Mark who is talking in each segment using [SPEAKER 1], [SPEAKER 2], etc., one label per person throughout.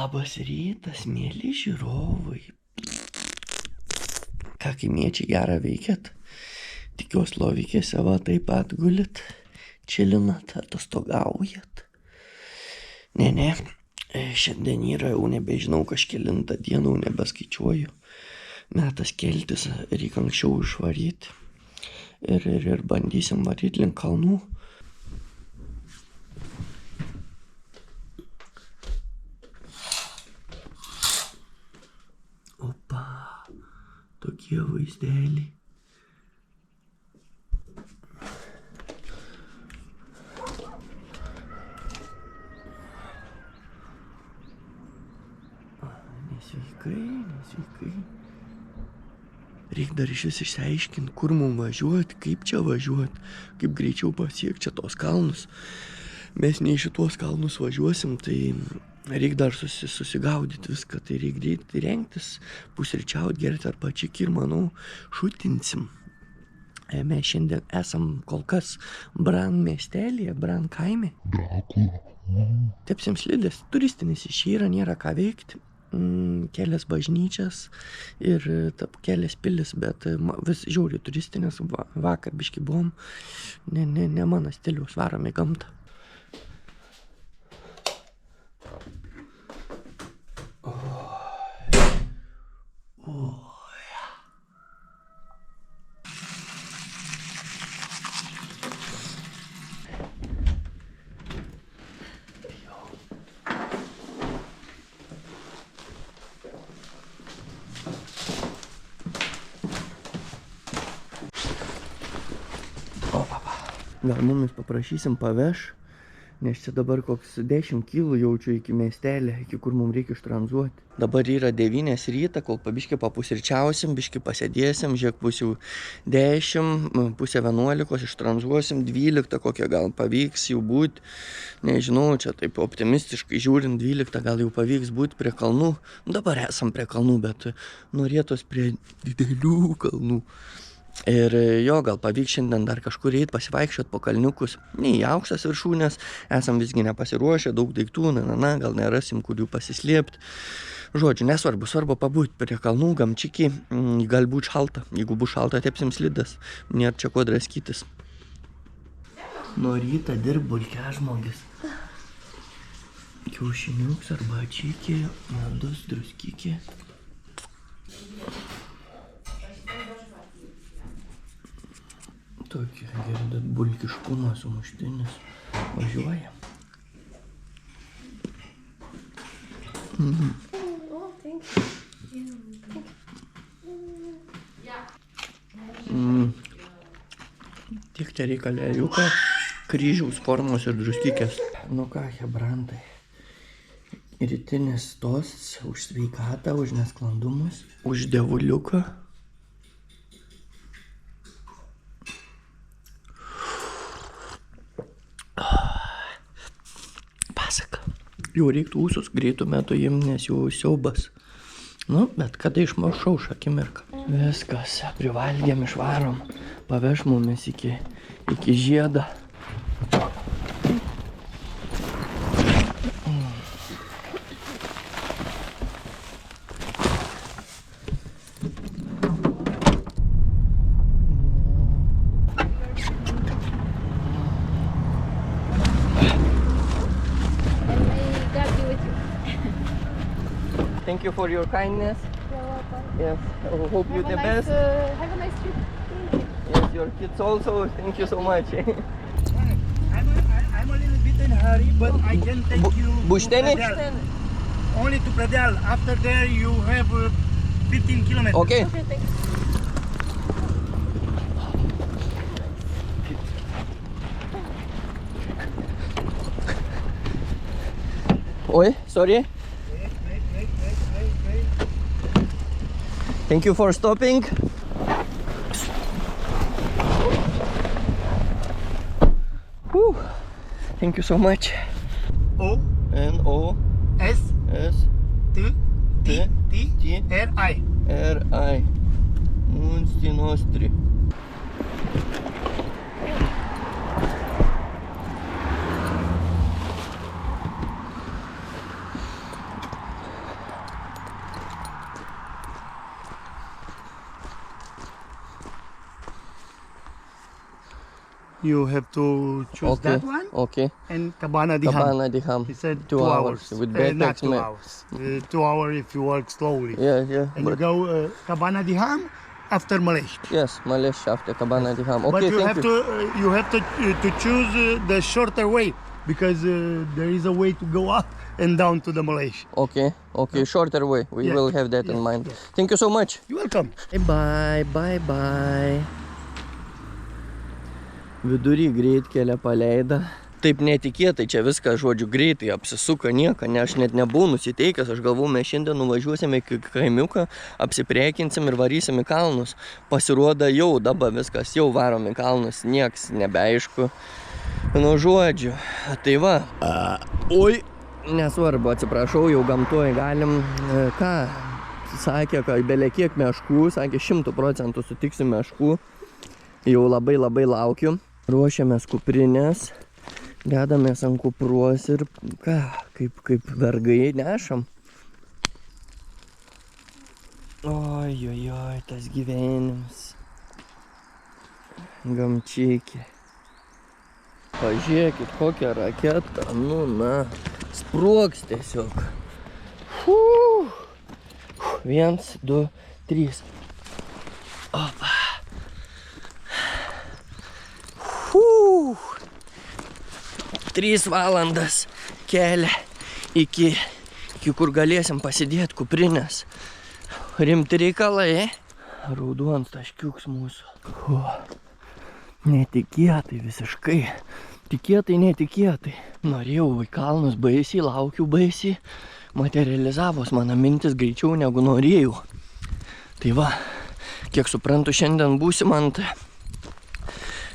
[SPEAKER 1] Labas rytas, mėly žiūrovai. Ką kaimiečiai gerą veikėt? Tikiuosi lovikėse va taip pat gulit, čilinat, atostogaujat. Ne, šiandien yra jau nebežinau kažkelintą dieną, jau nebeskaičiuoju. Metas keltis, reikia anksčiau išvaryti. Ir bandysim varyti link kalnų. Opa, tokie vaizdeliai. Nesveikai. Reik dar iš vis išsiaiškinti, kur mums važiuoti, kaip čia važiuoti, kaip greičiau pasiekti čia tos kalnus. Mes nei šitos kalnus važiuosim, tai reik dar susigaudyti viską, tai reik greitai rengtis, pusryčiauti, gerti arba čiki ir manau šutinsim. Mes šiandien esam kol kas Bran miestelėje, Bran kaime. Tepsim slidės, turistinis išyra, nėra ką veikti. Kelias bažnyčias ir kelias pilis, bet vis žiauriai turistinės. Vakar biški buvom, ne mano stiliaus, varom į gamtą. Gal mumis paprašysim paveš, nes čia dabar koks 10 kilų jaučiu iki miestelė, iki kur mums reikia ištranzuoti. Dabar yra 9 ryta, kol pabiškį papusryčiausim, biškį pasėdėsim, žiūrėk, bus jau 10, pusė 11, ištranzuosim, 12 kokia gal pavyks jau būti. Nežinau, čia taip optimistiškai žiūrint, 12 gal jau pavyks būti prie kalnų. Dabar esam prie kalnų, bet norėtos prie didelių kalnų. Ir jo, gal pavyks šiandien dar kažkur eiti, pasivaikščiot po kalniukus. Nei aukštas viršūnės, esam visgi nepasiruošę, daug daiktų, gal nerasim, kur jų pasislėpti. Žodžiu, nesvarbu, svarbu pabūti prie kalnų, gamčiki, galbūt šalta. Jeigu bus šalta, tepsim slidas, nėra čia ko draskytis. Nuo ryto dirbu bulkiažmogis. Kiaušiniuks arba čiki, medus, druskikė. Tokia gerda bulkiškumas, sumuštinis. Važiuoja. Tiek čia reikia lėliuką, kryžiaus formos ir druskikės. Nu ką, hebrantai. Rytinis tosts už sveikatą, už nesklandumus, už dievuliuką. Jau reiktų ūsus greitų metų jiem, nes jau siaubas. Nu, bet kada išmaušau akimirką. Viskas, privalgėm, išvarom. Paveš mumis iki žiedą. Thank you for your kindness.
[SPEAKER 2] You're welcome.
[SPEAKER 1] Yes, I hope you the best.
[SPEAKER 2] Have a nice trip. Thank you.
[SPEAKER 1] Yes, your kids also. Thank you so much.
[SPEAKER 3] I'm a little bit in a hurry, but I can take you
[SPEAKER 1] Bušteni?
[SPEAKER 3] to Pradel. Only to Pradel. After there you have 15 kilometers.
[SPEAKER 1] Okay.
[SPEAKER 2] Okay, thanks.
[SPEAKER 1] Oi, sorry.
[SPEAKER 3] Wait.
[SPEAKER 1] Thank you for stopping. Whew. Thank you so much.
[SPEAKER 3] O
[SPEAKER 1] N-O
[SPEAKER 3] S
[SPEAKER 1] S
[SPEAKER 3] T
[SPEAKER 1] T
[SPEAKER 3] T R I.
[SPEAKER 1] R-I. Munsti nostri.
[SPEAKER 3] you have to choose
[SPEAKER 1] Okay.
[SPEAKER 3] that one.
[SPEAKER 1] Okay.
[SPEAKER 3] And Cabana de Ham.
[SPEAKER 1] Cabana de Ham.
[SPEAKER 3] He said
[SPEAKER 1] 2 hours. With bed
[SPEAKER 3] not
[SPEAKER 1] tax,
[SPEAKER 3] 2
[SPEAKER 1] man.
[SPEAKER 3] hours. 2 hours if you work slowly.
[SPEAKER 1] Yeah.
[SPEAKER 3] And you go Cabana de Ham after Malaysia.
[SPEAKER 1] Yes, Malaysia after Cabana de Ham.
[SPEAKER 3] But
[SPEAKER 1] Okay,
[SPEAKER 3] you
[SPEAKER 1] thank
[SPEAKER 3] have
[SPEAKER 1] you.
[SPEAKER 3] to choose the shorter way because there is a way to go up and down to the Malaysia.
[SPEAKER 1] Okay, shorter way. We
[SPEAKER 3] Yeah.
[SPEAKER 1] will have that in
[SPEAKER 3] Yeah,
[SPEAKER 1] mind.
[SPEAKER 3] yeah.
[SPEAKER 1] Thank you so much.
[SPEAKER 3] You're welcome.
[SPEAKER 1] Bye. Vidury greitkelę paleido. Taip netikėtai čia viską, žodžiu, greitai apsisuka nieko, ne, aš net nebuvau nusiteikęs, aš galvau, mes šiandien nuvažiuosime į kaimiuką, apsiprekinsim ir varysim į kalnus. Pasirodo jau dabar viskas, jau varom į kalnus, nieks nebeaišku. Nu, žodžiu, tai va. Oi, nesvarbu, atsiprašau, jau gamtoje galim, ką, sakė, kad belė kiek meškų, sakė 100% sutiksim meškų, jau labai laukiu. Ruošiamės kuprinės, dedamės ant kupruos ir ką, kaip vergai nešam. Oi, tas gyvenimas. Gamčykė. Pažiūrėkit, kokią raketą, sprogs tiesiog. 1, 2, 3. Opa. 3 valandas kelią iki kur galėsim pasidėti kuprinės. Rimti reikalai. Raudonas taškiuks mūsų. Netikėtai visiškai. Netikėtai. Norėjau į kalnus baisiai, laukiau baisiai. Materializavos mano mintis greičiau negu norėjau. Tai va, kiek suprantu, šiandien būsim ant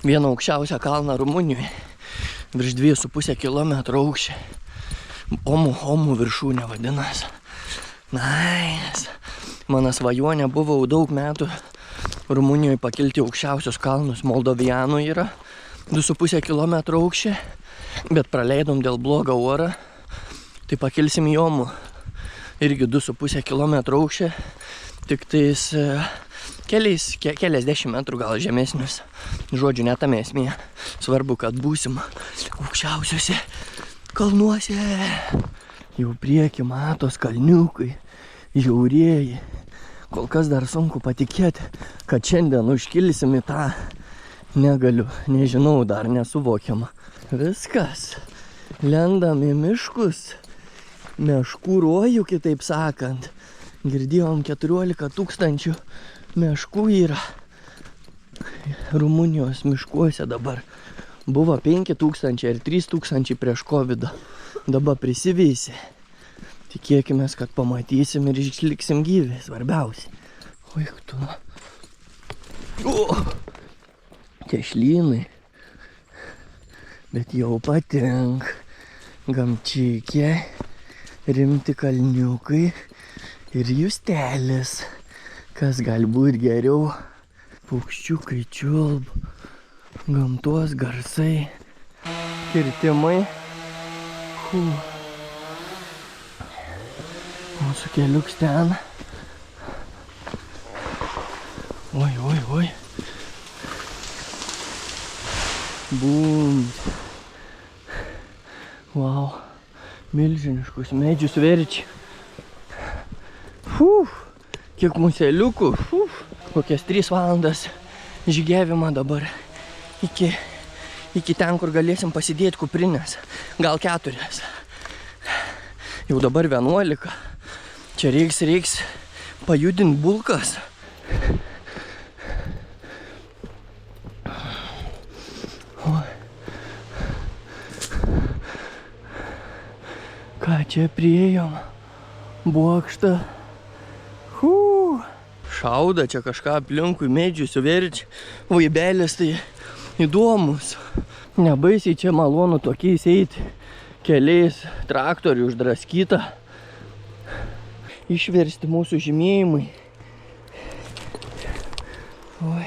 [SPEAKER 1] vieno aukščiausią kalną Rumunijoje. Virš 2,5 kilometro aukščio. Omų viršūnė vadinas. Nice. Mano svajonė buvo daug metų Rumunijoje pakilti aukščiausius kalnus. Moldovijanų yra 2,5 kilometro aukščio, bet praleidom dėl blogo oro. Tai pakilsim į Omų. Irgi 2,5 kilometro aukščio, tik tais keliasdešimt metrų gal žemesnius. Žodžiu, netame esmė. Svarbu, kad būsim aukščiausiuose kalnuose. Jau prieki matos kalniukai, žiaurieji. Kol kas dar sunku patikėti, kad šiandien užkilsim į tą. Negaliu, nežinau, dar nesuvokiama. Viskas. Lendam į miškus. Meškų rojų, kitaip sakant. Girdėjom 14 000 meškų yra Rumunijos miškuose dabar. Buvo 5 000 ir 3 000 prieš COVID. Dabar prisiveisė. Tikėkime, kad pamatysim ir išliksim gyvi, svarbiausiai. Oi, tu. Tešlynai. Bet jau patink. Gamčykė. Rimti kalniukai. Ir justelis. Kas gali būti geriau? Paukščiukai čiulb. Gamtos garsai. Kirtimai. Mūsų keliuks ten. Oi. Bum. Wow. Milžiniškus medžius verčia. Kiek museliukų. Kokias 3 valandas žygiavimą dabar. Iki ten, kur galėsim pasidėti kuprinės. Gal 4. Jau dabar 11. Čia reiks pajudinti bulkas. Ką čia priėjom? Bokštą. Šauda čia kažką aplinkui medžius verčia. Vaibelis tai įdomus. Nebaisiai čia malonu tokiais eiti. Keliais traktorių uždraskyta. Išversti mūsų žymėjimai. Oi.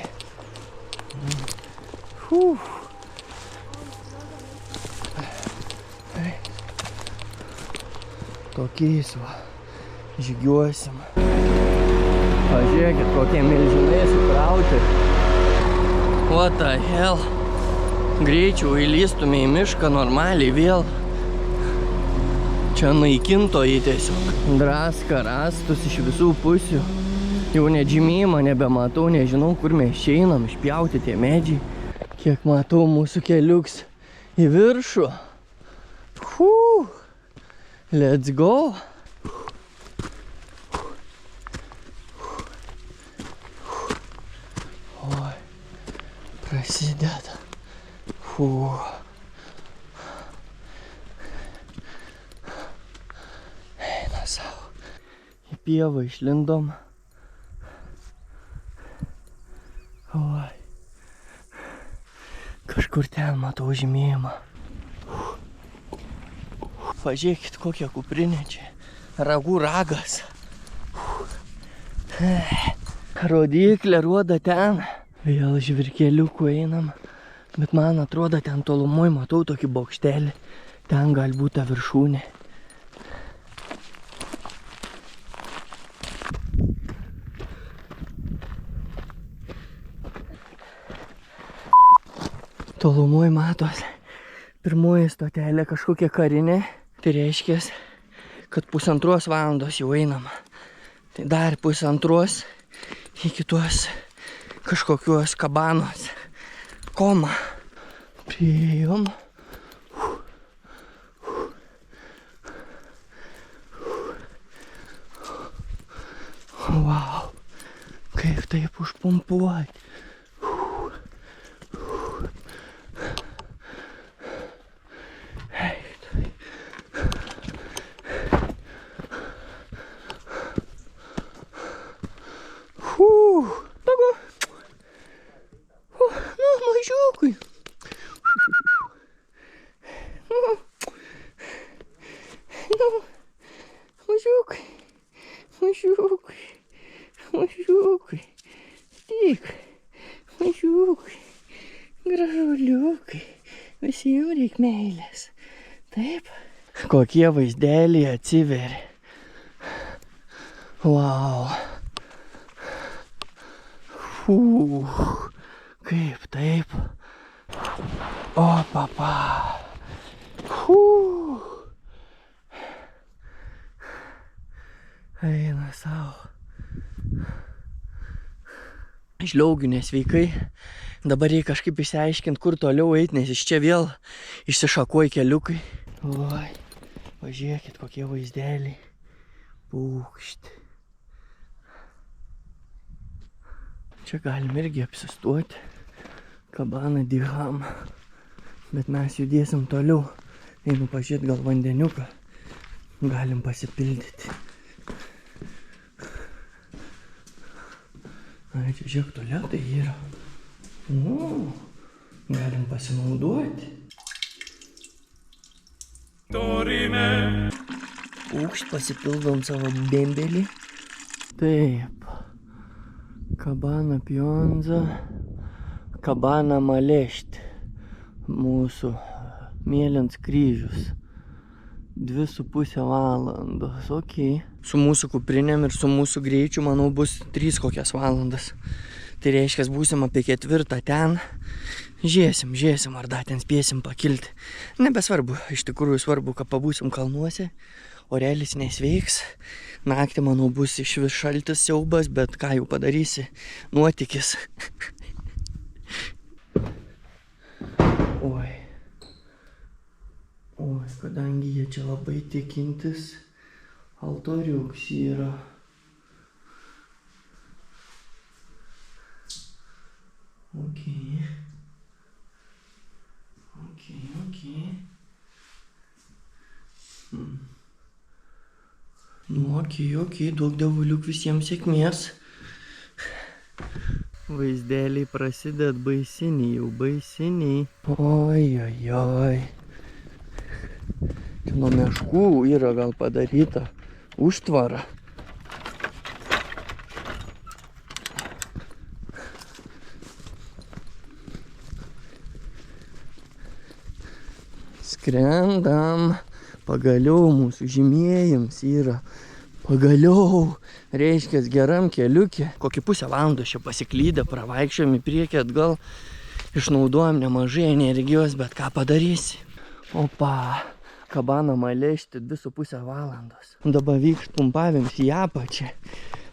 [SPEAKER 1] Tokiais va. Žygiuosim. Pažiūrėkit, kokie milžinai sukrauti. What the hell? Greičiau įlystume į mišką normaliai vėl. Čia naikintojai tiesiog. Draska rąstus iš visų pusių. Jau net žymėjimą nebematau, nežinau, kur mes išeinam, išpjauti tie medžiai. Kiek matau, mūsų keliuks į viršų. Let's go. Oi, prasideda. Eina savo. Į pievą išlindom. Oi. Kažkur ten matau žymėjimą. Pažiūrėkit, kokia kuprinė čia. Ragų ragas. Rodiklė rodo ten. Vėl žvirkeliukų einam. Bet man atrodo, ten tolumoj matau tokį bokštelį. Ten galbūt ta viršūnė. Tolumoj matos. Pirmoji stotelė kažkokia karinė. Tai reiškia, kad 1,5 valandos jau einam. Tai dar 1,5 iki tuos kažkokios kabanos. Koma. Priėjom. Wow. Kaip taip užpumpuoti. Mažiukai, tik, mažiukai, gražuliukai, visiems reik meilės, taip? Kokie vaizdeliai atsiveria. Wow. Kaip taip? O, papa. Eina savo. Žliaugiu nesveikai. Dabar reikia kažkaip išsiaiškinti, kur toliau eiti, nes iš čia vėl išsišakoja keliukai. Oi, pažiūrėkit, kokie vaizdeliai. Pūkšt. Čia galim irgi apsistoti. Kabana Diham. Bet mes judėsim toliau. Einu pažiūrėti, gal vandeniuką galim pasipildyti. Ai, čia žiūrėk, tualetai yra. Galim pasinaudoti. Pūkšt, pasipildom savo bembelį. Taip. Kabana Pionza. Kabana Malešt. Mūsų Mėlyns kryžius. 2,5 valandos, okei. Su mūsų kuprinėm ir su mūsų greičiu, manau, bus 3 kokias valandas. Tai reiškia, būsim apie 4 ten. Žiūrėsim, ar dar ten spėsim pakilti. Nebesvarbu, iš tikrųjų svarbu, kad pabūsim kalnuose. Orelis nesveiks. Naktį, manau, bus išvis šaltis siaubas, bet ką jau padarysi, nuotykis. Oi, kadangi jie čia labai tikintis, altoriuks yra. Okei. Nu, okei, duok dievuliuk visiems sėkmės. Vaizdeliai prasideda baisiniai, jau baisiniai. Oi. Čia nuo meškų yra gal padaryta užtvara. Skrendam. Pagaliau mūsų žymėjams yra. Pagaliau. Reiškia geram keliukė. Kokį 1,5 valandos čia pasiklydę, pravaikščiom į priekį atgal. Išnaudojom nemažai energijos, bet ką padarysi. Opa, Kabana Malešti 2,5 valandos. Dabar vyks pumpavims į apačią.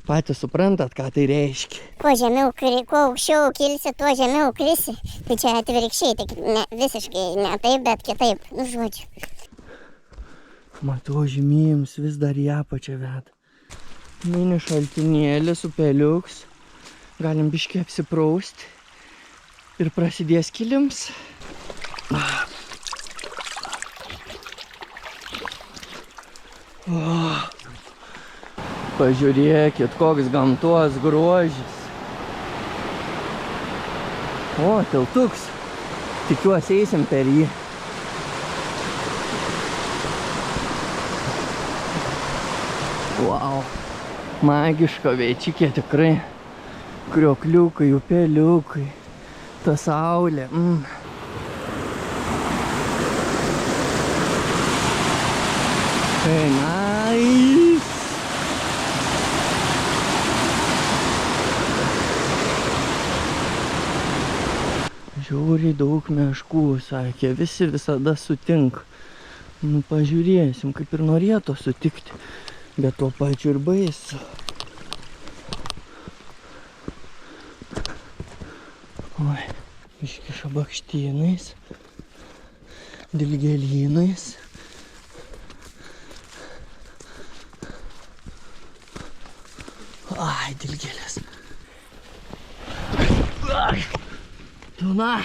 [SPEAKER 1] Patys suprantat, ką tai reiškia.
[SPEAKER 2] Kuo žemiau, kuo aukščiau kilsi, tuo žemiau krisi. Tai čia atvirkščiai, tik ne, visiškai ne taip, bet kitaip. Nu, žodžiu.
[SPEAKER 1] Matau, žymėjims vis dar į apačią veda. Mini šaltinėlis, upeliuks. Galim biškį apsiprausti. Ir prasidės kilims. Pažiūrėkit, koks gamtos grožis. O, tiltuks. Tikiuosi eisim per jį. Wow. Magiška veičikė tikrai. Kriokliukai, upeliukai. Ta saulė. Hey, nice. Žiauriai daug meškų, sakė, visi visada sutinka. Nu, pažiūrėsim, kaip ir norėtų sutikti, bet tuo pačiu ir baisu. Oi, biški šabakštynais, dilgelynais. Ai, dilgelės. Ai, tuna.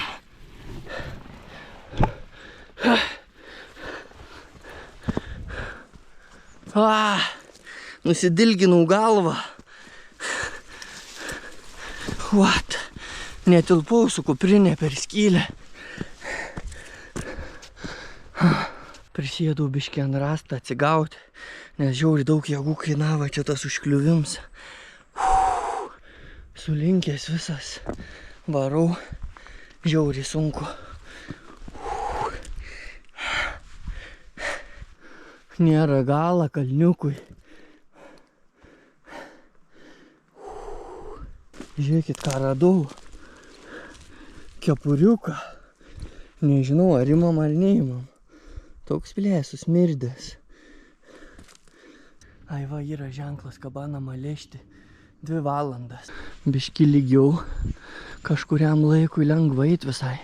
[SPEAKER 1] Nusidilginau galvą. What? Netilpau su kuprinė per skylę. Prisėdau biškį ant rastą atsigauti, nes žiauriai daug jėgų kainavo čia tas užkliuvims. Sulinkęs visas. Varau. Žiauriai sunku. Nėra galo kalniukui. Žiūrėkit, ką radau. Kepuriuką. Nežinau, ar imam ar neimam. Toks plėsus mirdės. Ai va, yra ženklas Kabana Malešti. 2 valandas. Biški lygiau. Kažkuriam laikui lengva eit visai.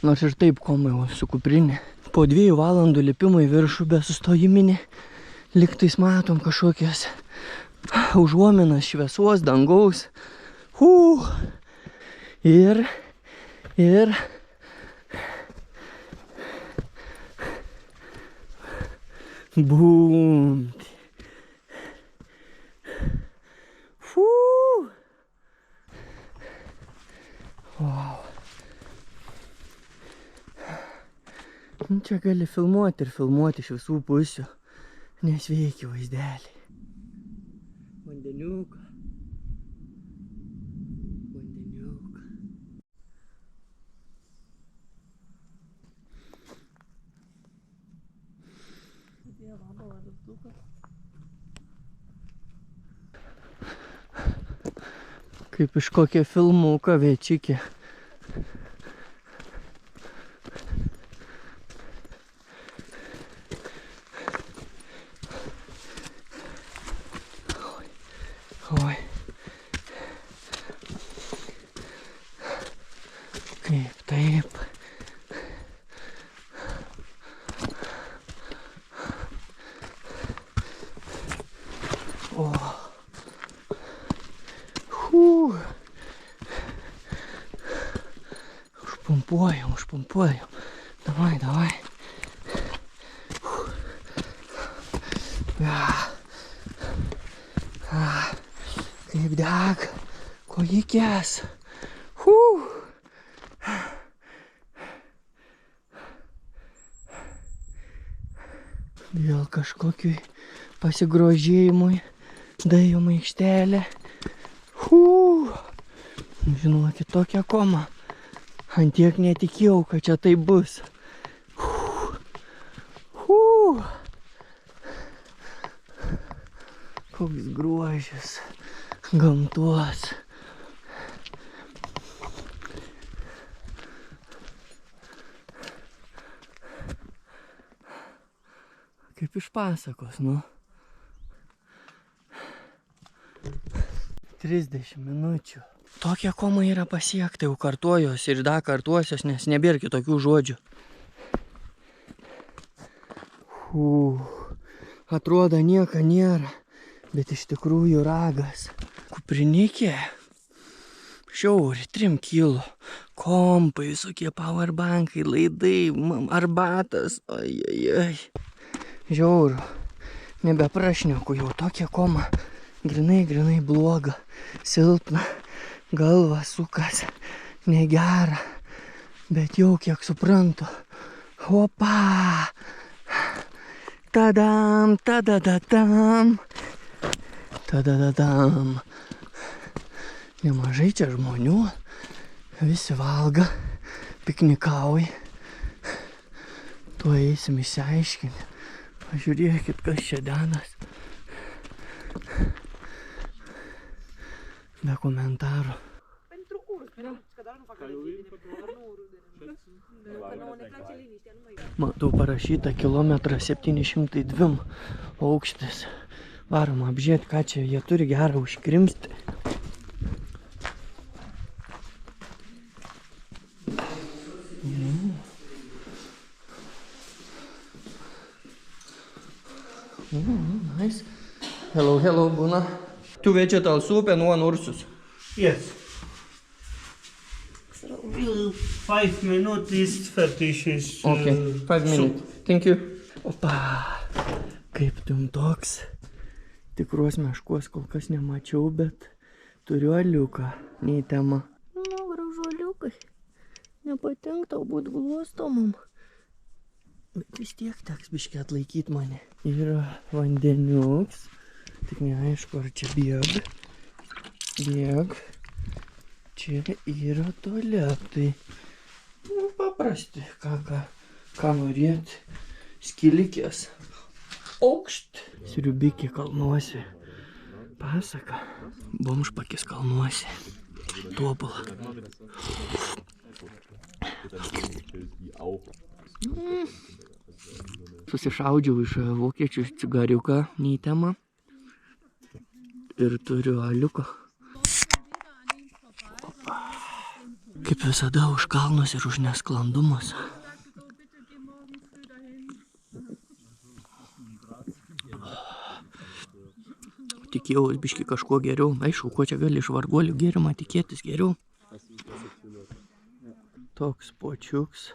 [SPEAKER 1] Nors ir taip komai su kuprinė. Po 2 valandų lipimo į viršų be sustojiminį. Liktais matom kažkokias užuominas šviesos, dangaus. Ir būmt. Wow. Čia gali filmuoti ir filmuoti iš visų pusių, nes veikia vaizdelį. Vandeniuką. Kaip iš kokią filmuką večikė. Oi. Kaip taip. O. Užpumpuojam. Davai. Kaip dega kojikės. Vėl kažkokiui pasigrožėjimui daėjom aikštelę. Žinokit, tokia koma. Antiek netikėjau, kad čia tai bus. Koks grožis gamtos. kaip iš pasakos, nu. 30 minučių. Tokia koma yra pasiekta, jau kartuojos ir dar kartuosios, nes nebėra kitokių žodžių. Atrodo nieko nėra, bet iš tikrųjų ragas. Kuprinikė. Šiauri, 3 kilo. Kompai, visokie powerbankai, laidai, arbatas. Ai. Žiauru. Nebeprašneku, jau tokia koma. Grinai bloga. Silpna. Galva sukas. Negera. Bet jau kiek suprantu. Opa! Tadam, tadadadam. Tadadadam. Nemažai čia žmonių. Visi valga. Piknikauja. Tuo eisim išsiaiškinti. Pažiūrėkit, kas čia dedas. Be komentarų. Matau parašyta 1,702 aukštis. Varom apžiūrėti, ką čia jie turi gerą užkrimsti. Nice. Hello, Buna. 2 vegetable soup and 1 ursus.
[SPEAKER 3] Yes. 5 minutes is fetish.
[SPEAKER 1] Okay, 5 minutes. Thank you. Opa, kaip tum toks. Tikruos meškuos kol kas nemačiau, bet turiu aliuką, nei tema. Na, gražuoliukai. Nepatink tau būt glostomam. Bet vis tiek teks biškį atlaikyti mane. Yra vandeniuks. Tik neaišku, ar čia bėg. Čia yra tualetai. Nu, paprasti, ką norėt. Skilikės. Aukšt. Sriubikė kalnuosi. Pasaka. Bomžpakis kalnuosi. Tobula. Susišaudžiau iš vokiečių cigariuką, nei tema. Ir turiu aliuką. Kaip visada už kalnus ir už nesklandumus. Tikėjau biškį kažko geriau. Aišku, ko čia gali iš varguolių gėrimą tikėtis geriau. Toks počiuks.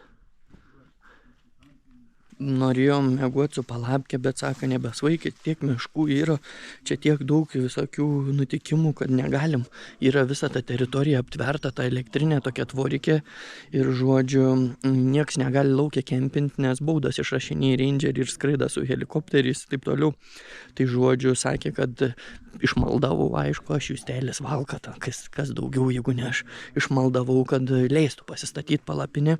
[SPEAKER 1] Norėjom mėguoti su palapke, bet sako, nebesvaikit, tiek miškų yra, čia tiek daug visokių nutikimų, kad negalim. Yra visa ta teritorija aptverta, ta elektrinė tokia tvorikė ir žodžiu, nieks negali laukia kempinti, nes baudas išrašiniai rangeriai ir skraida su helikopteriais ir taip toliau. Tai žodžiu, sakė, kad išmaldavau, aišku, aš Justėlis Valkata, kas daugiau, jeigu ne aš išmaldavau, kad leistų pasistatyti palapinę.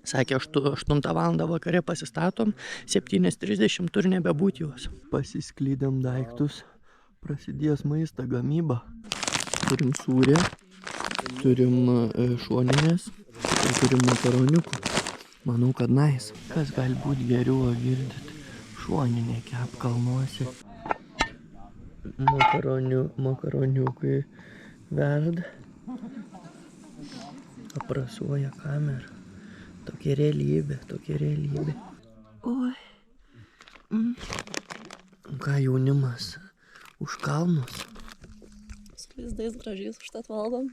[SPEAKER 1] Sakė, 8 valandą vakare pasistatom, 7:30 turi nebebūti juos. Pasisklydėm daiktus, prasidės maistą gamyba. Turim sūrę, turim šoninės ir turim makaroniukų. Manau, kad nice. Kas gali būti geriau, girdit? Šoninė kep kalnuosi. Makaroniukai verda. Aprasuoja kamerą. Tokia realybė. Oi. Ką jaunimas? Už kalnus?
[SPEAKER 4] Su vaizdais gražiais užtat valdom.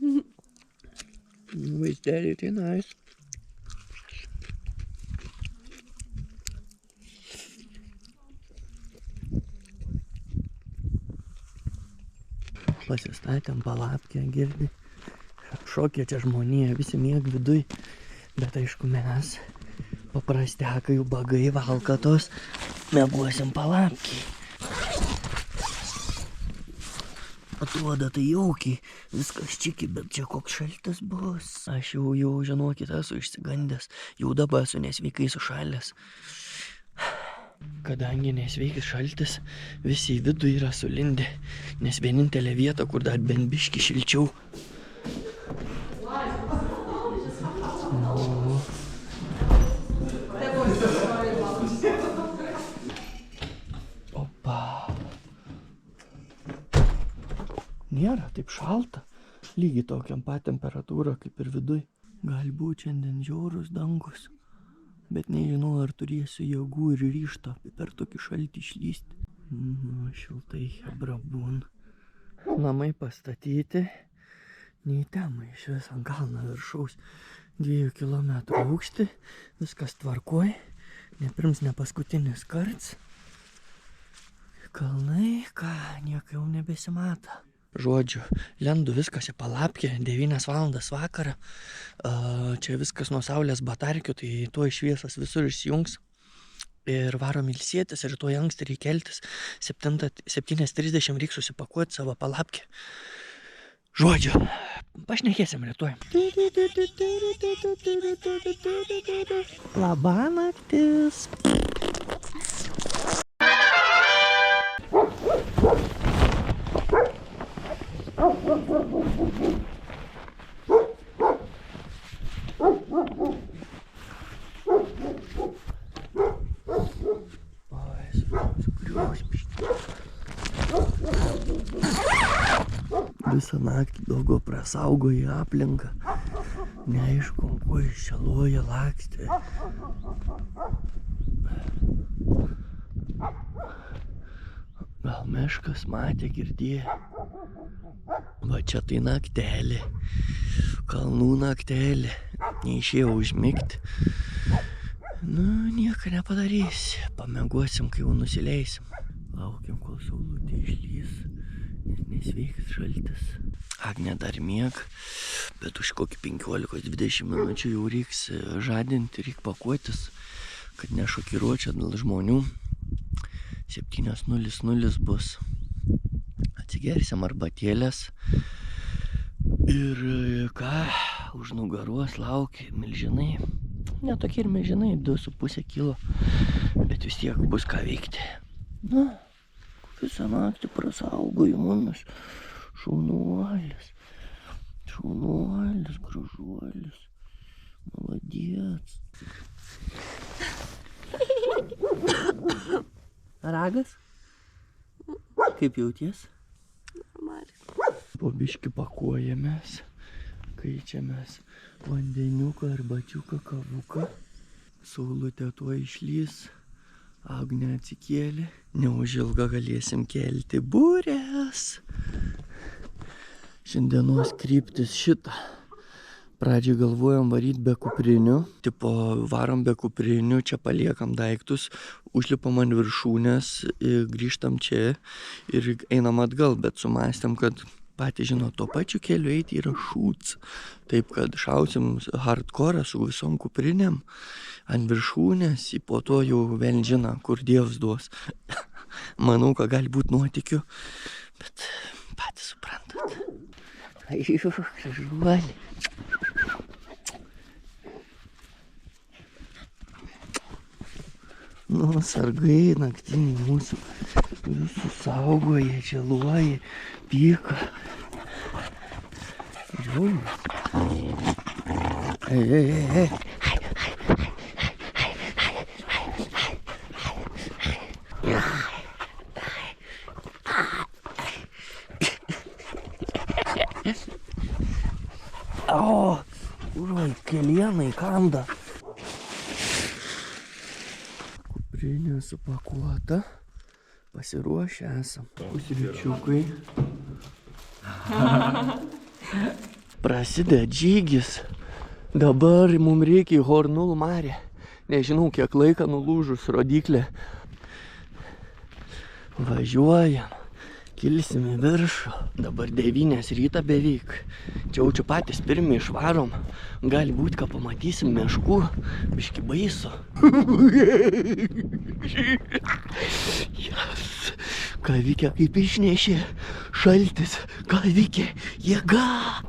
[SPEAKER 1] Vaizdeliai tai nice. Pasistatėm palapkę, girdi. Šokė čia žmonija, visi mieg viduj. Bet aišku, mes, paprastekai, ubagai, valkatos, mėguosim palapkiai. Atrodo tai jaukiai, viskas čiki, bet čia koks šaltas bus. Aš jau žinokit, esu išsigandęs, jau dabar esu nesveikai sušalęs. Kadangi nesveikis šaltis, visi į vidų yra sulindę, nes vienintelė vieta, kur dar bent biškį šilčiau. nėra taip šalta. Lygiai tokiam pat temperatūra kaip ir viduj. Galbūt šiandien žiaurus dangus. Bet nežinau, ar turėsiu jėgų ir ryžto per tokį šaltį išlysti. Šiltai hebra būna. Namai pastatyti. Nei temai iš vis ant kalno viršaus 2 kilometrų aukštį. Viskas tvarkoj. Ne pirms, ne paskutinis karts. Kalnai, ką, nieko jau nebesimata. Žodžiu, lendu viskas į palapkę, 9 valandas vakarą. Čia viskas nuo saulės batarkių, tai tuoj šviesas visur išsijungs. Ir varom ilsėtis ir tuoj anksti reikia keltis. 7:30 reikia susipakuoti savo palapkę. Žodžiu, pašnekėsim rytoj. Labą naktis. Visą naktį daugiau prasaugo į aplinką. Neaišku, kuo iššeluoja lakstė. Gal meškas matė, girdėjo. Va čia tai naktelė. Kalnų naktelė. Neišėjo užmigti. Nieko nepadarysi. Pamiegosim, kai jau nusileisim. Laukiam, kol saulutė išlys. Nes nesveiks šaltis. Agnė dar mieg, bet už kokį 15-20 minučių jau reiks žadinti, reik pakuotis, kad nešokiruočia dėl žmonių. 7:00 bus. Atsigersim arbatėlės. Ir ką, už nugaros laukia milžinai. Ne tokie ir milžinai, 2,5 kilo, bet vis tiek bus ką veikti. Visą naktį prasaugoju mumis. Šaunuolis. Šaunuolis, gražuolis. Maladiec. Ragas? Kaip jauties?
[SPEAKER 4] Normaliai.
[SPEAKER 1] Po biškį pakuojamės. Kaičiamės vandeniuką, arbačiuką, kavuką. Saulutė tuo išlys. Agnė atsikėlė. Neužilga galėsim kelti burės. Šiandienos kryptis šitą. Pradžiai galvojom varyt be kuprinių. Tipo varom be kuprinių, čia paliekam daiktus, užlipam ant viršūnės, grįžtam čia ir einam atgal, bet sumastėm, kad patys žino, tuo pačiu keliu eiti yra šūts. Taip, kad šausim hardcore su visom kuprinėm ant viršūnės, po to jau vėl žino, kur Dievas duos. Manau, kad gali būti nuotikių, bet patys suprantat. Aišku, gražuolį. Sargai naktiniai mūsų visus saugoja, čeluoja, pyka. Žiūrėjau. Ei. Kelienai kanda. Kuprinė supakuota. Pasiruošę esam. Pusryčiukai. Prasideda žygis. Dabar mums reikia į Hornul marę. Nežinau, kiek laiką nulūžus rodiklė. Važiuojam. Kilsim į viršų. Dabar 9 ryta beveik. Čia patys pirmi išvarom. Gali būti, kad pamatysim meškų. Biški baisu. Yes. Kavikė kaip išnešė. Šaltis. Kavikė. Jėga.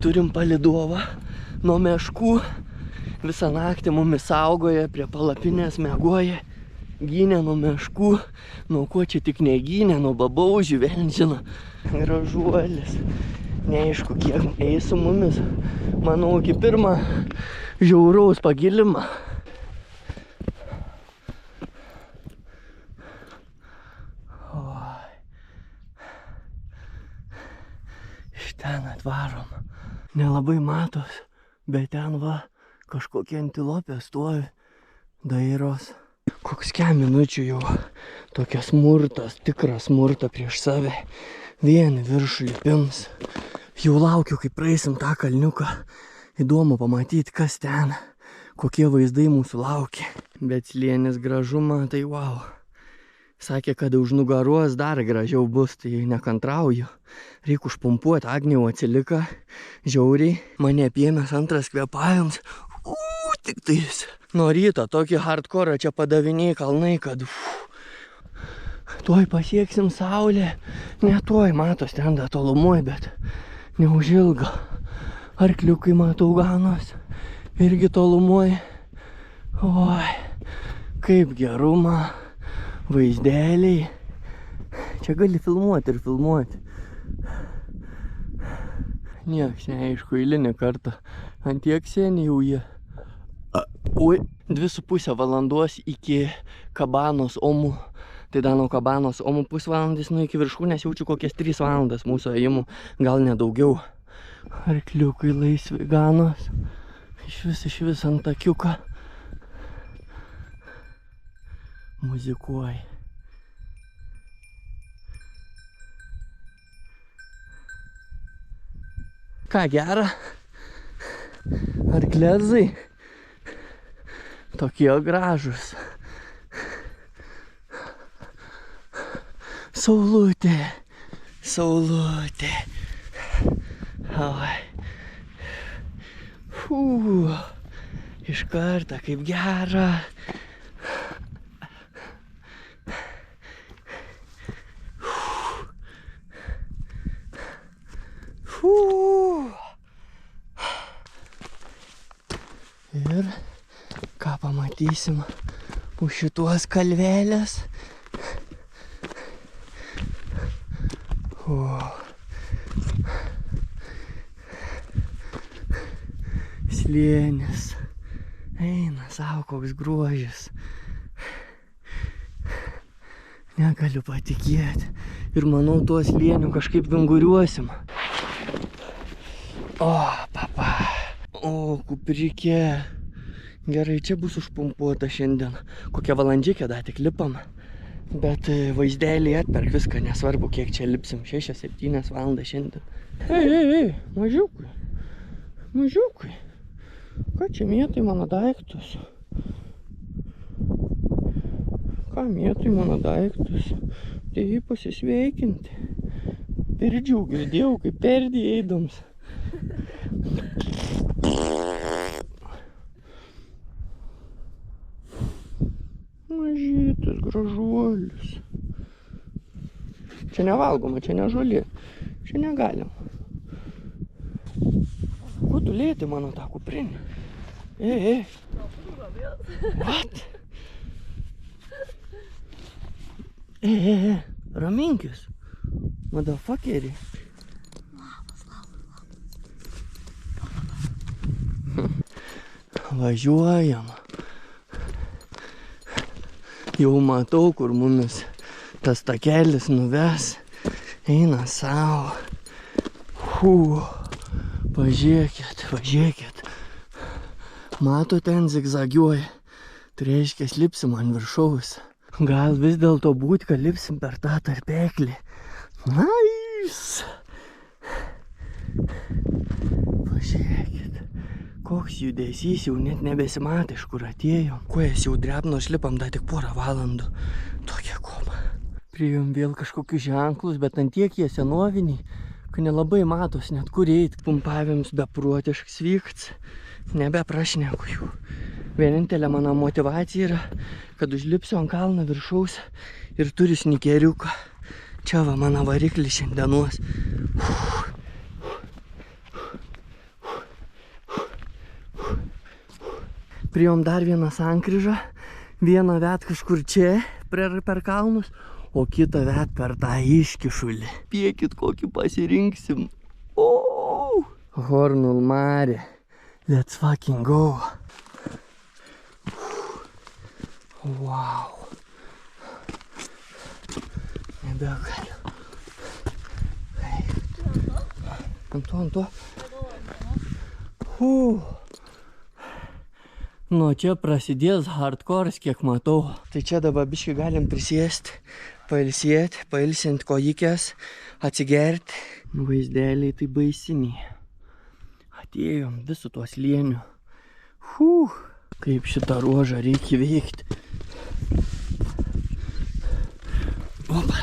[SPEAKER 1] Turim palidovą nuo meškų. Visą naktį mumis saugoja, prie palapinės miegoja. Gynė nuo meškų, nuo ko čia tik negynė, nuo babaužių, vėl žino. Gražuolis. Neaišku, kiek eis su mumis. Manau, iki pirmą žiauraus pagilimą. ten atvarom. Nelabai matos, bet ten va kažkokie antilopė stovi, dairos. Koks 5 minučių jau tokia smurtas, tikras smurta prieš save. Vien viršų lipims. Jau laukiu, kai praeisim tą kalniuką. Įdomu pamatyti, kas ten, kokie vaizdai mūsų laukia. Bet slėnis gražumą, tai wow. Sakė, kad už nugaruos dar gražiau bus, tai nekantrauju. Reikia užpumpuoti, Agniau atsilika. Žiauriai, mane apėmęs antras kvėpavimas. Tik tais. Nuo ryto tokį hardcore čia padaviniai kalnai, kad tuoj pasieksim saulę. Ne tuoj, matos ten da tolumoj, bet neužilgo. Arkliukai matau ganos. Irgi tolumoj. Oi, kaip geruma. Vaizdeliai. Čia gali filmuoti ir filmuoti. Nieks neaišku, eilinį kartą. Ant tiek seniai jau jie. Oi, 2,5 valandos iki Kabanos Omų. Tai dar nuo Kabanos Omų pusvalandis, nu iki viršūnės jaučiu kokias 3 valandas mūsų ėjimų, gal nedaugiau. Arkliukai laisvi ganos. Iš vis ant takiuką. Muzikuoja. Ką gera? Arklezai. Tokie gražus. Saulutė. Saulutė. Oi. Iš karto kaip gera. Ir ką pamatysim už šituos kalvelės. Slėnis. Eina savo koks grožis. Negaliu patikėti. Ir manau, tuo slėniu kažkaip vinguriuosim. O, papa. O, kuprikė. Gerai, čia bus užpumpuota šiandien. Kokią valandžikę dar tik lipam. Bet vaizdelį atperk viską, nesvarbu, kiek čia lipsim. 6-7 valandas šiandien. Ei, mažiukai. Mažiukai. Ką čia mėtai mano daiktus? Ką mėtai mano daiktus? Tai pasisveikinti. Pirdžiau, girdėjau, kaip perdį eidams. Mažytis, gražuolis. Čia nevalgoma, čia ne žolė. Čia negalim. Ko tu lėti mano tą kuprinį? Ei. What? Ei, raminkis. Motherfuckeri. Važiuojam. Jau matau, kur mumis tas takelis nuves. Eina savo. Pažiūrėkit. Mato, ten zigzagiuoja. Tai reiškia, lipsim ant viršaus. Gal vis dėlto būt, kad lipsim per tą tarpeklį. Nice! Pažiūrėkit. Koks judesys, jau net nebesimatė, iš kur atėjo. Kojas jau drebno, šlipam dar tik porą valandų. Tokia koma. Priėjom vėl kažkokius ženklus, bet ant tiek jie senoviniai, kad nelabai matos net kur eit. Pumpavims beprotiškas vykts. Nebeprašneku jų. Vienintelė mano motivacija yra, kad užlipsiu ant kalną viršaus ir turiu snikeriuką. Čia va mano variklis šiandienos. Priėjom dar vieną sankryžą. Vieną vet kažkur čia per kalnus, o kitą vet per tą iškišulį. Piekit, kokį pasirinksim. Hornul Mare. Let's fucking go. Wow. Nebegaliu. Ant to. Nuo čia prasidės hardcore'as, kiek matau. Tai čia dabar biškai galim prisėsti, pailsint kojikės, atsigerti. Vaizdeliai tai baisiniai. Atėjom visų tuos slėnių. Kaip šitą ruožą reikia veikti. Opa.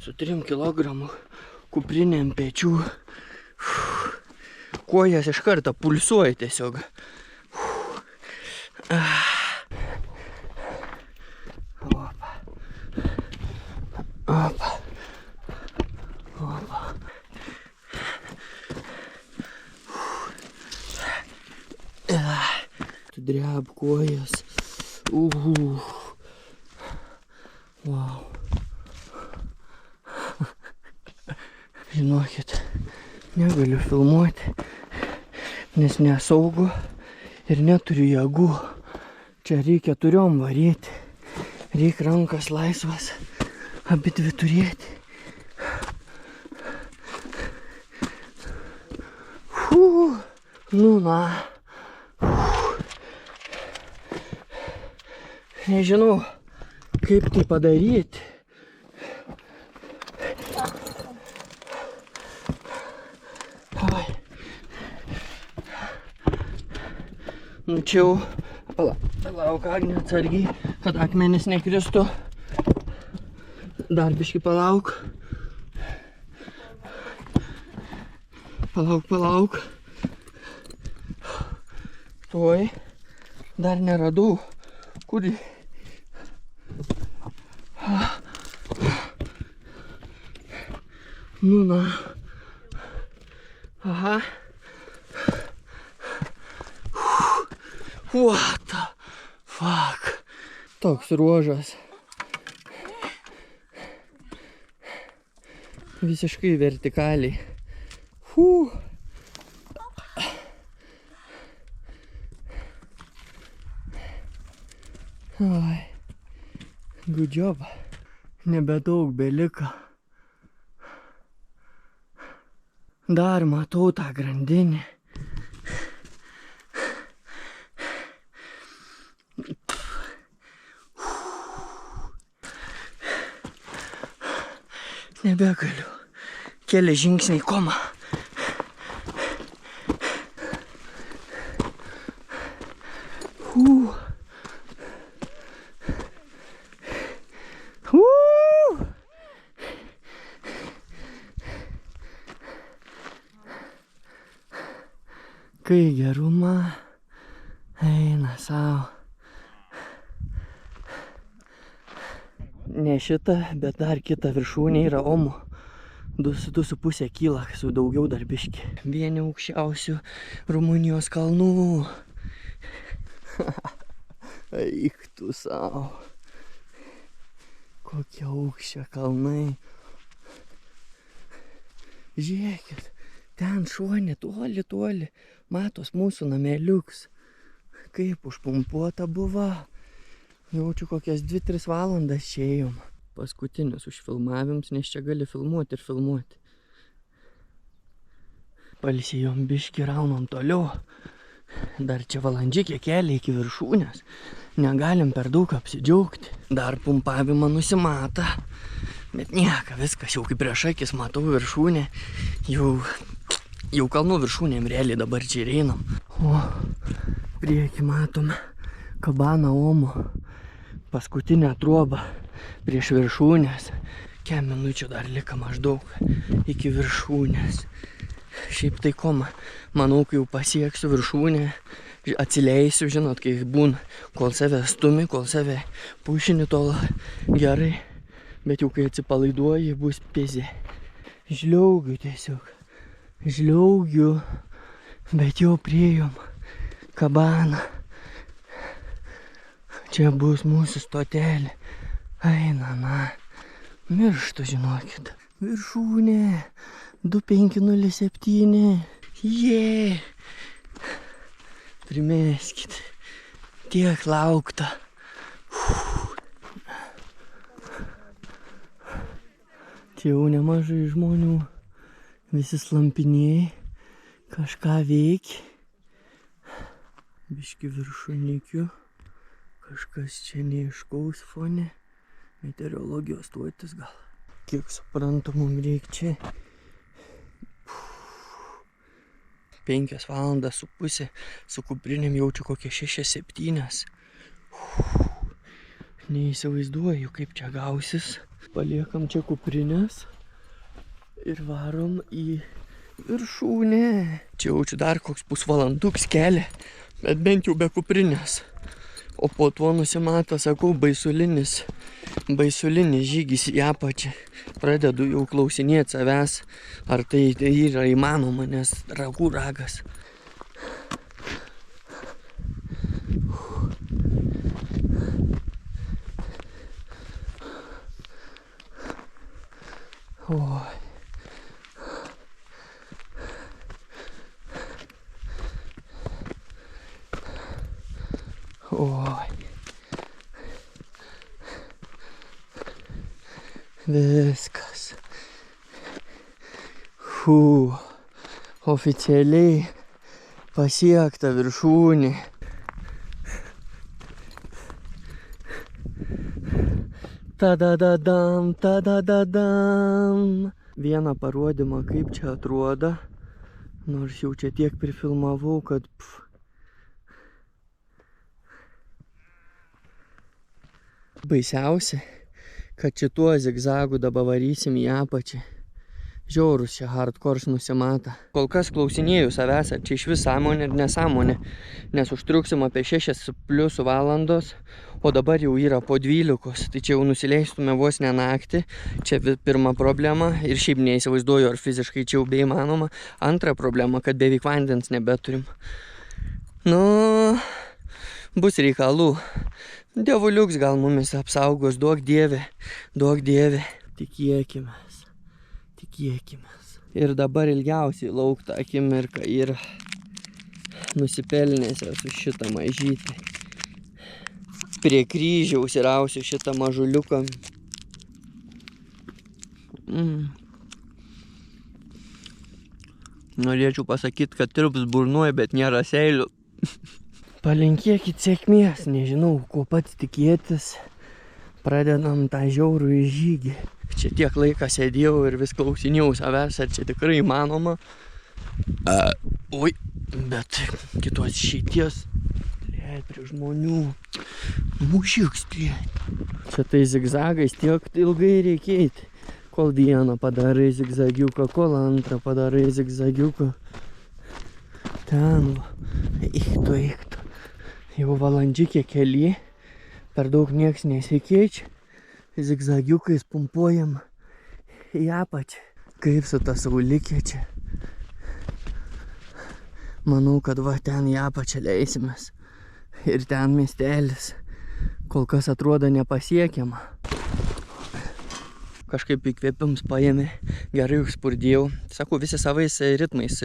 [SPEAKER 1] Su 3 kilogramų kuprinėm pečių. Kojas iš karto pulsuoja tiesiog. Opa. Opa. Opa. Tu dreb kojas. Wow. Žinokit, negaliu filmuoti, nes nesaugu ir neturiu jėgų. Čia reikia turiom varyti. Reikia rankas laisvas, abidvi turėti. Nu na. Nežinau, kaip tai padaryti. Nu čia jau, palauk, Agnė, atsargiai, kad akmenis nekristų. Dar biškį palauk. Palauk. Tuoj, dar neradau. Kur? Nu na. Aha. What the fuck? Toks ruožas. Visiškai vertikaliai. Oi. Good job. Nebedaug belika. Dar matau tą grandinį. Nebegaliu. Keli žingsniai koma. Kai geruma eina savo. Ne šita, bet dar kita viršūnė yra Omo. 2,5 kyla, su daugiau dar biški. Vieni aukščiausių Rumunijos kalnų. Eik tu savo. Kokie aukščia kalnai. Žiūrėkit, ten šone toli, matos mūsų nameliuks. Kaip užpumpuota buvo. Jaučiu kokias 2-3 valandas čia ėjom. Paskutinius užfilmavimus, nes čia gali filmuoti ir filmuoti. Palsėjom biškį, raunom toliau. Dar čia valandžiukė kelią iki viršūnės. Negalim per daug apsidžiaugti. Dar pumpavimą nusimata. Bet nieka, viskas jau kaip prieš akis matau viršūnę. Jau kalnų viršūnėm realiai dabar čia ir einam. O priekį matom kabaną Omo. Paskutinę trobą prieš viršūnės. Kiek minučių dar lika maždaug iki viršūnės. Šiaip tai koma. Manau, kai jau pasieksiu viršūnę, atsileisiu, žinot, kai būna, kol save stumi, kol save pušini, tol gerai. Bet jau kai atsipalaiduoji, bus pizė. Žliaugiu tiesiog. Žliaugiu. Bet jau priėjom kabaną. Čia bus mūsų stotelė. Eina, na. Mirštu, žinokit. Viršūnė. 2507. Jee. Primeskit. Tiek laukta. Čia jau nemažai žmonių, visi slampinėjai, kažką veikia. Biški viršunikių, kažkas čia neaiškaus fone, meteorologijos stotis gal. Kiek suprantu, mums reikia čia 5 valandas su pusė, su kuprinėm jaučiu kokie 6-7. Neįsivaizduoju, kaip čia gausis. Paliekam čia kuprinės ir varom į viršūnę. Čia jaučiu dar koks pusvalanduks kelią, bet bent jau be kuprinės. O po tuo nusimato, sakau, baisulinis žygis į apačią. Pradedu jau klausinėti savęs, ar tai yra įmanoma, nes ragų ragas. Oi. Oi. Viskas. Oficialiai pasiekta viršūnė. Tadadadam, tadadadam. Vieną parodymą, kaip čia atrodo. Nors jau čia tiek prifilmavau, kad baisiausia, kad šituo zigzagu dabar varysim į apačią. Žiaurus čia hardcores nusimata. Kol kas klausinėjau savęs, ar čia iš vis sąmonė ir nesąmonė, nes užtruksim apie 6+ valandos, o dabar jau yra po 12, tai čia jau nusileistume vos ne naktį. Čia pirma problema ir šiaip neįsivaizduoju, ar fiziškai čia jau beįmanoma. Antra problema, kad beveik vandens nebeturim. Nu, bus reikalų. Dievuliuks gal mumis apsaugos, duok dieve, duok dieve. Tikėkimės, tikėkimės. Ir dabar ilgiausiai laukta akimirka yra nusipelnęs esu šitą mažytį. Prie kryžiaus įrausiu šitą mažuliuką. Norėčiau pasakyti, kad tirps burnuoja, bet nėra seilių. Palinkėkit sėkmės, nežinau, ko pats tikėtis. Pradedam tą žiaurų žygį. Čia tiek laiką sėdėjau ir vis klausinėjau savęs, ar čia tikrai įmanoma. Oi, bet kitos išeities. Liet prie žmonių. Mušiks, liet. Čia tai zigzagais tiek ilgai reikia eiti. Kol vieną padarai zigzagiuką, kol antrą padarai zigzagiuką. Ten va. Eiktų. Jau valandžiukė keli. Per daug nieks nesikeičia. Zigzagiukais pumpuojam į apačią. Kaip su ta saulikė čia. Manau, kad va ten į apačią leisimės. Ir ten miestelis. Kol kas atrodo nepasiekiama. Kažkaip įkvėpims paėmė, gerai užspurdėjau. Sakau, visi savais ritmais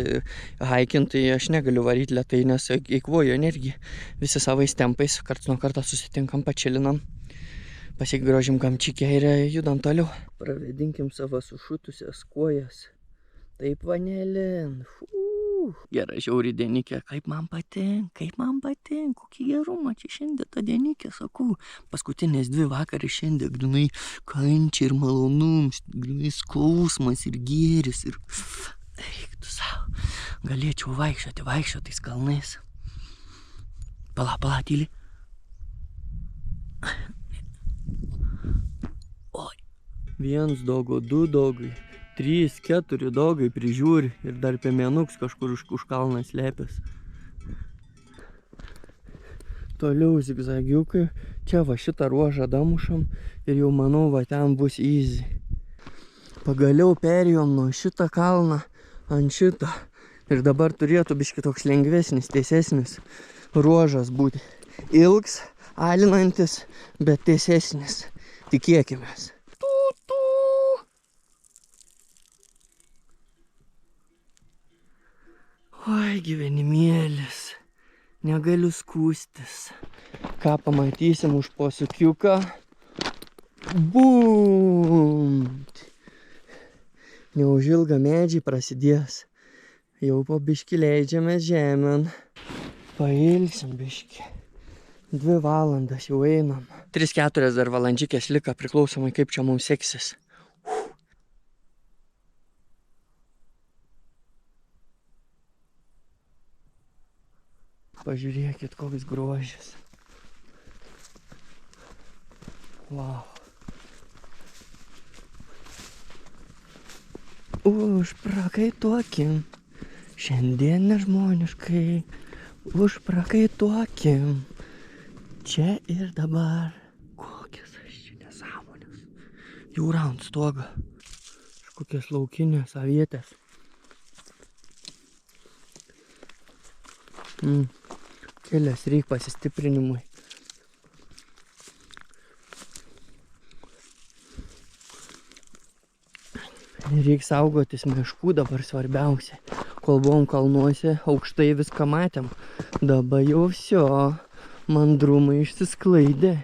[SPEAKER 1] haikintai aš negaliu varyti lėtai, nes eikvoju energiją. Visi savais tempais, karts nuo karto susitinkam, pačilinam. Pasigrožim kamčikę ir judam toliau. Pravedinkim savo sušutusias kojas. Taip, vanelin. Gera žiauri dienikė. Kaip man patink, kokį gerumą čia šiandien ta dienikė, sakau. Paskutinės 2 vakarės šiandien grinai kančia ir malonums, grinai skausmas ir gėris ir... Eiktų savo. Galėčiau vaikščioti tais kalnais. Pala, tyli. Oi. 1 dogo, 2 dogai. 3, 4 dogai prižiūri ir dar pėmėnuks kažkur už kalną slėpės. Toliau zigzagiukai. Čia va šitą ruožą damušam ir jau manau va ten bus easy. Pagaliau perėjom nuo šitą kalną ant šitą. Ir dabar turėtų biški toks lengvesnis, tiesesnis ruožas būti. Ilgs, alinantis, bet tiesesnis. Tikėkimės. Oi, gyvenimėlis, negaliu skūstis. Ką pamatysim už posūkiuką? Bum! Neužilga medžiai prasidės. Jau po biškį leidžiamės žemėn. Pailsim biškį. 2 valandas jau einam. 3-4 dar valandžikės lika, priklausomai kaip čia mums seksis. Pažiūrėkit, koks grožis. Wow. Užprakaituokim. Šiandien nežmoniškai. Užprakaituokim. Čia ir dabar. Kokias aš čia nesąmonės. Jūra ant stogo. Kažkokias laukinės avietės. Kelias reik pasistiprinimui. Reik saugotis miškų dabar svarbiausia. Kol buvom kalnuose, aukštai viską matėm. Dabar jau vsio, mandrumai išsisklaidė.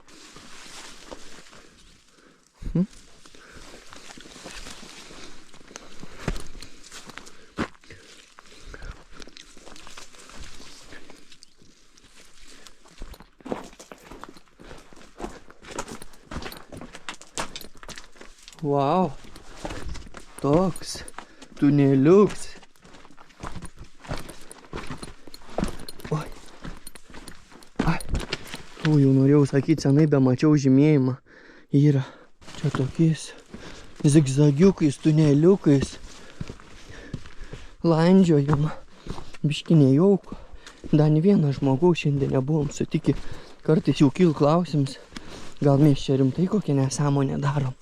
[SPEAKER 1] Wow. Toks tuneliuks. Oi. Ai. Jau norėjau sakyti, senai bemačiau žymėjimą. Yra čia tokiais zigzagiukais, tuneliukais. Landžiojama. Biški nejauku. Dar ne vieną žmogaus šiandien nebuvom sutikę. Kartais jau kyl klausimas. Gal mes čia rimtai kokią nesąmonę darom.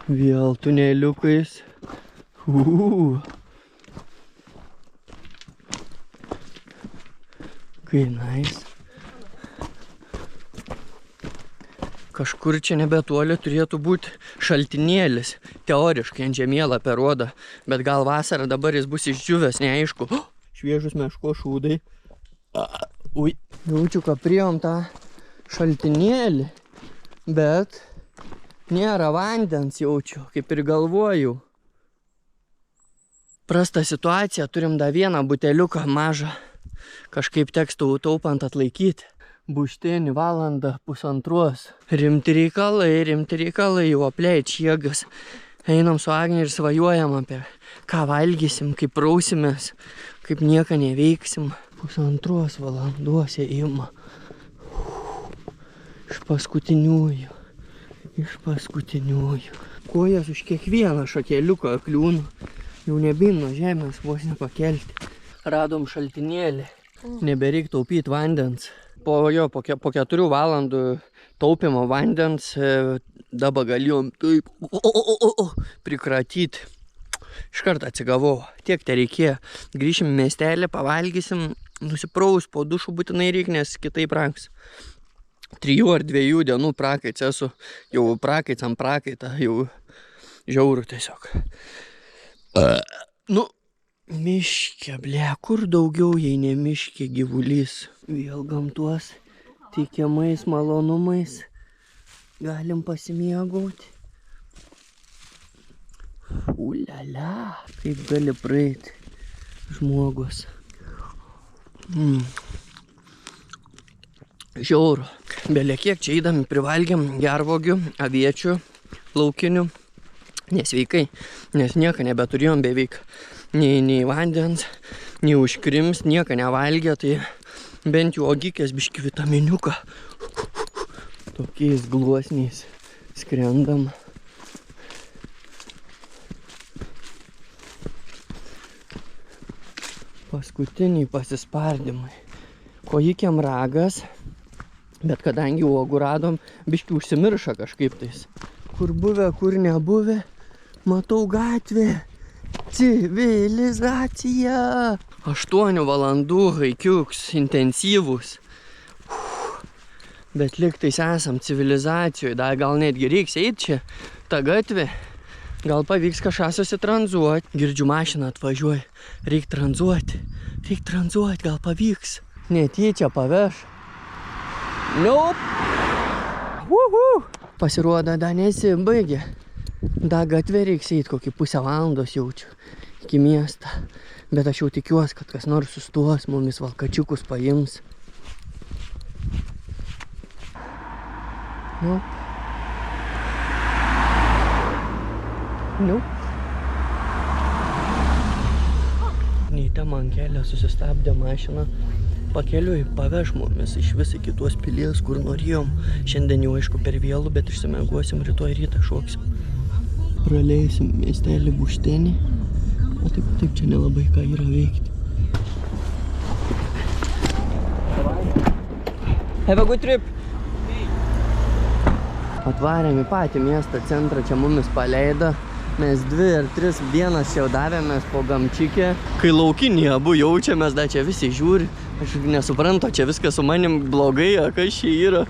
[SPEAKER 1] Vėl tuneliukais. Kai nice. Kažkur čia nebetoli turėtų būti šaltinėlis. Teoriškai ant žemėlapio rodo. Bet gal vasarą dabar jis bus išdžiūvęs, neaišku. Šviežus meško šūdai. Ui. Jaučiu, kad priėjom tą šaltinėlį. Bet nėra vandens, jaučiu, kaip ir galvojau. Prasta situacija, turim dar vieną buteliuką mažą. Kažkaip teks taupant atlaikyti. Buštėni valandą 1:30. Rimti reikalai, jau apleidž jėgas. Einam su Agne ir svajojam apie ką valgysim, kaip prausimės, kaip nieką neveiksim. 1:30 valandos ėjimą. Iš paskutiniųjų. Kojas už kiekvieną šakeliuką kliūna. Jau nebein nuo žemės vos nepakelti. Radom šaltinėlį. Nebereik taupyti vandens. Po 4 valandų taupimo vandens dabar galėjom taip prikratyti. Iškart atsigavau. Tiek te reikėjo. Grįšim į miestelį, pavalgysim, nusipraus, po dušų būtinai reik, nes kitaip ranks. 3 ar 2 dienų prakaits esu. Jau prakaits ant prakaitą, jau žiauru tiesiog. Miške, ble, kur daugiau, jei ne miške gyvulys. Vėl gamtos teikiamais malonumais galim pasimėgauti. Uliala, kaip gali praeiti žmogus. Žiauru. Belė kiek čia įdami privalgiam gervogių, aviečių, laukinių. Nesveikai, nes nieko nebeturėjom beveik. Nei vandens, nei užkrims, nieko nevalgė, tai bent jau ogikės biški vitaminiuką. Tokiais gluosniais skrendam. Paskutiniai pasispardymai. Kojikiam ragas, bet kadangi uogų radom, biški užsimiršo kažkaip tais. Kur buvę, kur nebuvę, matau gatvę. Civilizacija. 8 valandų haikiuks, intensyvus. Bet liktais esam civilizacijoje, dar gal netgi reiks eiti čia, tą gatvę. Gal pavyks kažką susitranzuoti. Girdžiu mašiną atvažiuoja. Reik tranzuoti, gal pavyks. Netyčia paveš. Nope. Pasirodo, dar nesibaigė. Dar gatvė reiks eit kokį pusę valandos jaučiu iki miestą. Bet aš jau tikiuosi, kad kas nors sustos, mumis valkačiukus paims. Nope. Neita man kelią susistabdė mašiną. Pakeliui paveš mumis iš vis iki tuos pilies, kur norėjom. Šiandien jau aišku per vėlų, bet išsimiegosim, rytoj rytą šoksim. Praleisim miestelį Buštenį. O taip čia nelabai ką yra veikti. Have a good trip! Atvarėm į patį miesto centrą, čia mumis paleido. Mes 2 ar 3 dienas čia davėmės po gamčikę. Kai laukinį abu jaučiamės, da čia visi žiūri. Aš nesuprantu, čia viskas su manim blogai, kas čia yra.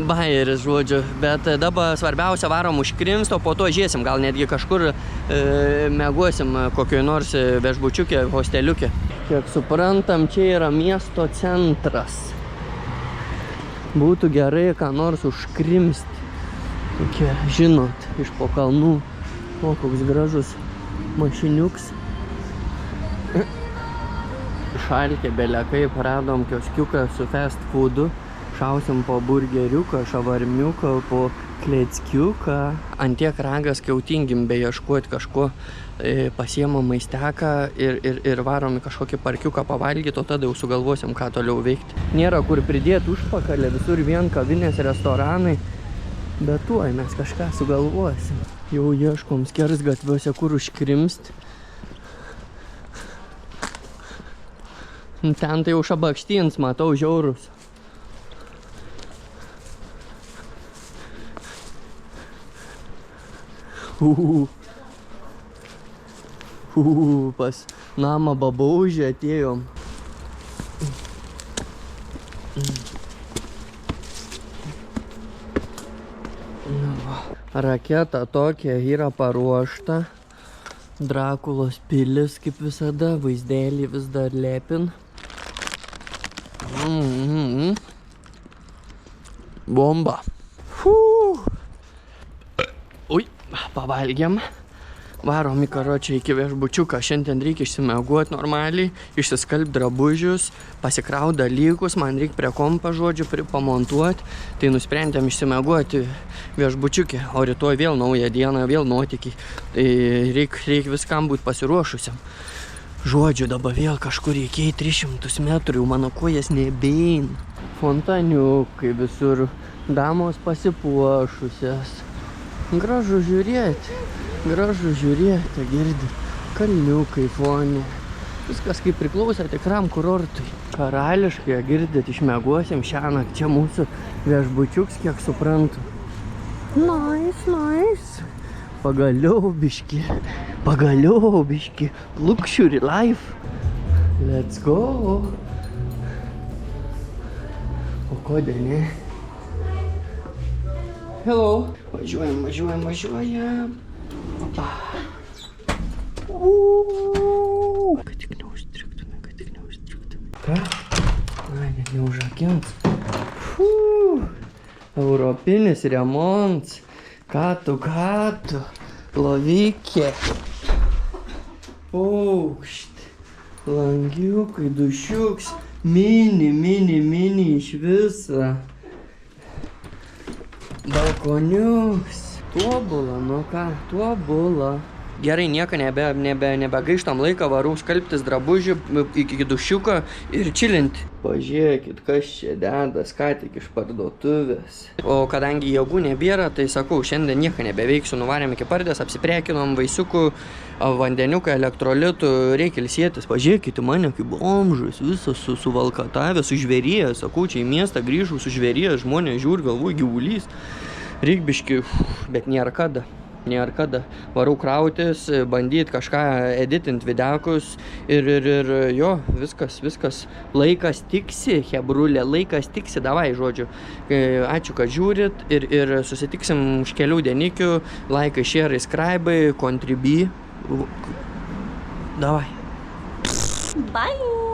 [SPEAKER 1] Bajeris, žodžiu. Bet dabar svarbiausia varom užkrimst, o po to žiesim. Gal netgi kažkur miegosim kokioj nors viešbučiukė, hosteliukė. Kiek suprantam, čia yra miesto centras. Būtų gerai ką nors užkrimsti. Tokie, žinot, iš po kalnų. O, koks gražus mašiniuks. Šalkė belekaip, radom kioskiuką su fast foodu. Šausim po burgeriuką, šavarmiuką, po kleckiuką. Antiek ragas kiautingim beieškuoti kažko. Pasiemam maisteką ir varom į kažkokį parkiuką pavalgyti, o tada jau sugalvosim, ką toliau veikti. Nėra kur pridėti užpakalę, visur vien kavinės, restoranai. Bet tuoj mes kažką sugalvosim. Jau ieškom skersgatviuose, kur užkrimst. Ten tai jau šabakštins, matau, žiaurus. Pas namą babaužį atėjom. Raketa tokia yra paruošta. Drakulos pilis, kaip visada, vaizdelį vis dar lepin. Bomba. Ui, pavalgiam. Varom į karočią iki viešbučiuką. Šiandien reikia išsimiegoti normaliai, išsiskalbti drabužius, pasikraut dalykus, man reikia prie kompa, žodžiu, pamontuoti. Tai nusprendėm išsimiegoti viešbučiukį, o rytoj vėl naują dieną, vėl nuotykiai. Tai reikia viskam būti pasiruošusiam. Žodžiu, dabar vėl kažkur reikia 300 metrų, mano kojas nebein. Fontaniukai visur, damos pasipuošusios. Gražu žiūrėti. Girdi, kalniukai fone. Viskas kaip priklauso tikram kurortui. Karališkai, girdit, išmiegosim šiąnakt. Čia mūsų viešbučiuks, kiek suprantu. Nice. Pagaliau biški. Luxury life. Let's go. O kodėl ne? Hello. Važiuojam. Opa. Kad tik neužstriktume. Ką? Ai, net neužakins. Europinis remonts. Ką tu. Lovikė. Paukšt. Langiukai, dušiuks. Mini iš viso. Balkoniuks. Tobula, nu ką, tobula. Gerai, nieko nebegaištam laiką, varau skalbtis drabužių iki dušiuką ir čilinti. Pažiūrėkit, kas čia dedas, ką tik iš parduotuvės. O kadangi jėgų nebėra, tai sakau, šiandien nieko nebeveiksiu. Nuvarėm iki pardės, apsiprekinom vaisiukų, vandeniuką, elektrolitų, reikia ilsėtis. Pažiūrėkit mane kaip bomžas, visas suvalkatavęs, sužvėrėjęs. Sakau, čia į miestą grįžau, sužvėrėjęs, žmonės žiūri, galvoju, gyvulys. Reik biški, bet nėra kada. Nėra kada. Varau krautis, bandyt kažką editint videokus ir jo, viskas. Laikas tiksi, hebrulė, laikas tiksi, davai, žodžiu. Ačiū, kad žiūrit ir susitiksim už kelių dienikių. Laikai, share, subscribe, contribui. Davai.
[SPEAKER 4] Bye.